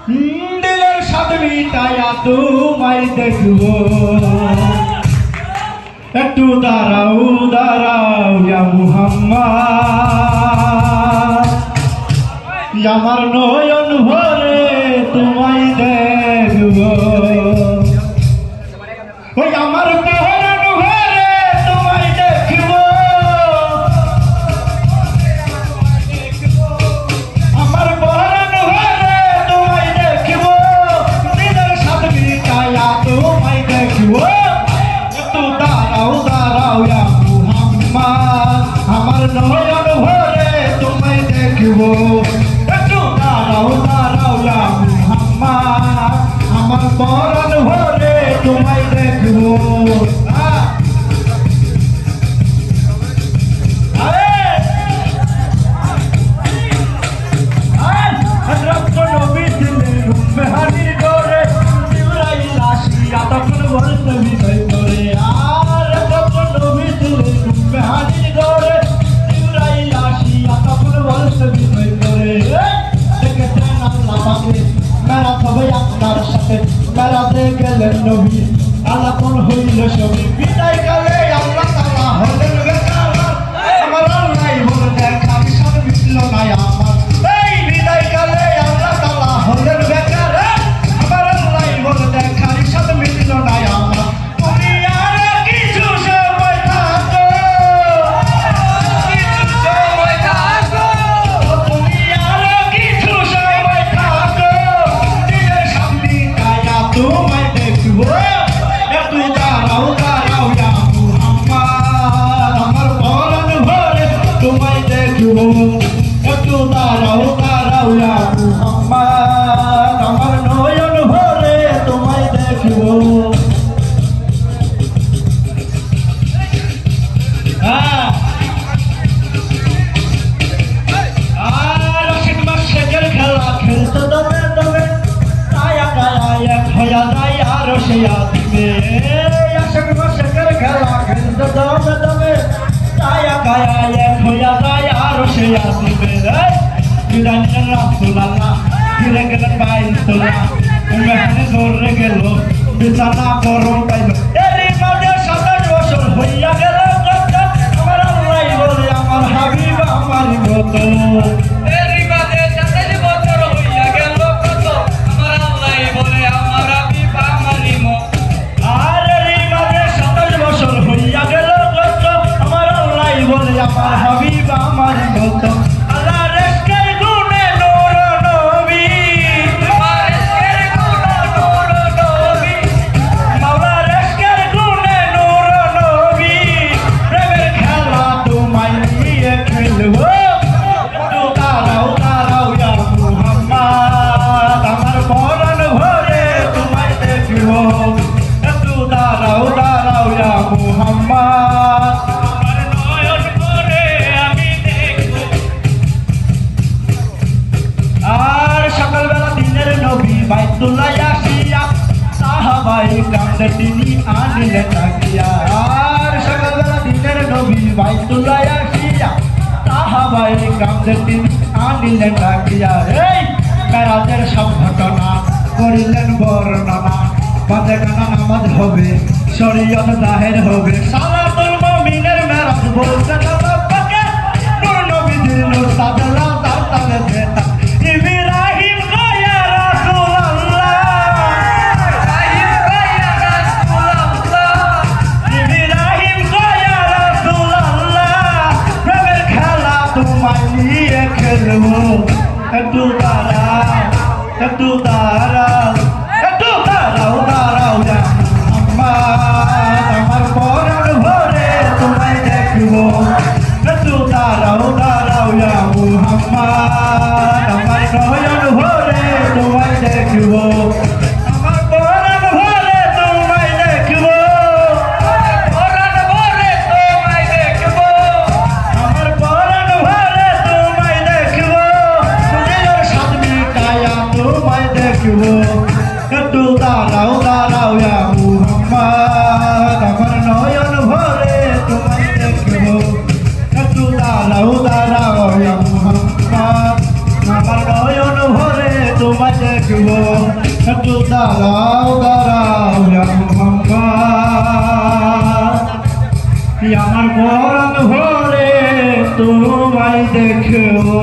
দিলের স্বাদ মিটাইয়া তোমায় দেখবো একটু দাঁড়াও দাঁড়াও ইয়া মুহাম্মদ আমার নয়ন ভরে তোমায় দেখবো ওই আমার পরাণ ভরে তোমায় দেখবো আমার পরাণ ভরে তোমায় দেখবো দিলের স্বাদ মিটাইয়া তোমায় দেখবো একটু দাঁড়াও দাঁড়াও ইয়া মুহাম্মদ আমার নয়ন ভরে তোমায় দেখবো একটু দাঁড়াও দাঁড়াও ইয়া মুহাম্মদ আমার পরাণ ভরে তোমায় দেখবো তখন বলতে বিজয় করে আর যখন নবী দিলে মেহানির গড়ে ইব্রাহিম আসিয়া তখন বলতে বিজয় করে দেখেছেন আল্লাহ পাকে মেরা সবাই আপনার সাথে মেরাতে গেলেন নবী আলাপন হইল সবই বিদায় কালে আল্লাহ তাআলা হলেন বেকার আমার আল্লাহ বলে দেখা বিশাল মিটল না আমার এই বিদায় কালে আল্লাহ তাআলা হলেন বেকার আমার আল্লাহ বলে দেখা বিশাল মিটল না আমার তুমি আর কিছু সময় থাকো তুমি আর কিছু সময় থাকো দিনের সামনে কায়া তোমায় দেখবো একটু দাঁড়াও দাঁড়াও ইয়া মুহাম্মদ আমার পরাণ ভরে তোমায় দেখবো একটু দাঁড়াও দাঁড়াও ইয়া মুহাম্মদ আমার নয়ন ভরে তোমায় দেখবো আর আশিক মাসের খেলা খেলতে দমে দমে কায়া কায়া এক হইয়া যায় আর সে আসবে আশিক মাসের খেলা খেলতে দমে দমে কায়া কায়া এক হইয়া যায় আর সে আসবে বিদায় রাসূলুল্লাহ ফিরে গেলেন বাইতুল্লাহ মেহনে ধরে গেল বিছানা গরম পাইল এরই মাঝে 27 বছর হইয়া গেল আমার আল্লাহ বলে আমার হাবিব আমার কত এরই মাঝে 27 বছর হইয়া গেল কত আমার আল্লাহ বলে আমার হাবিব আমারই মত আর এরই মাঝে 27 বছর হইয়া গেল কত আমার আল্লাহ বলে আমার হাবিব আমার কত আল্লাহ রেস্কের গুণে নূর নবী রেস্কের গুণে নূর নবী মাওলা রেস্কের গুণে নূর নবী প্রেমের খেলা তোমায় নিয়ে খেলবো একটু দাঁড়াও দাঁড়াও ইয়া মুহাম্মদ আমার পরাণ ভরে তোমায় দেখবো একটু দাঁড়াও দাঁড়াও ইয়া মুহাম্মদ আমার নয়ন ভরে আমি দেখবো আর সকালবেলা দিনের নবী বাইতুল্লাহ আসিয়া সাহাবায়ে কামদের তিনি আনিলেন ডাকিয়া আর সকালবেলা দিনের নবী বাইতুল্লাহ আসিয়া সাহাবায়ে কামদের তিনি আনিলেন ডাকিয়া এই মেরাজের সব ঘটনা করিলেন বর্ণনা বাজে কানা নামাজ হবে শরীয়ত জাহের হবে সালাতুল মুমিনের মেরাজ বলতে নবকে নূর নবী দিল সাদলা তালে বেটা ইব্রাহিম কয়া রাসূলুল্লাহ ইব্রাহিম কয়া রাসূলুল্লাহ প্রেমের খেলা তোমায় নিয়ে খেলবো একটু দাঁড়াও একটু দাঁড়াও একটু দাঁড়াও দাঁড়াও ইয়া মুহাম্মদ আমার পরাণ ভরে তোমায় দেখবো একটু দাঁড়াও দাঁড়াও ইয়া মুহাম্মদ আমার নয়ন ভরে তোমায় দেখবো আমার পরাণ ভরে তোমায় দেখবো পরাণ ভরে তোমায় দেখবো আমার পরাণ ভরে তোমায় দেখবো দিলের স্বাদ মিটাইয়া তোমায় দেখবো একটু দাঁড়াও দাঁড়াও ইয়া মুহাম্মদ আমার নয়ন ভরে তোমায় দেখবো একটু দাঁড়াও দাঁড়াও ইয়া মুহাম্মদ আমার নয়ন ভরে তোমায় তোমায় দেখবো একটু দাঁড়াও দাঁড়াও ইয়া মুহাম্মদ আমার পরাণ ভরে তোমায় দেখবো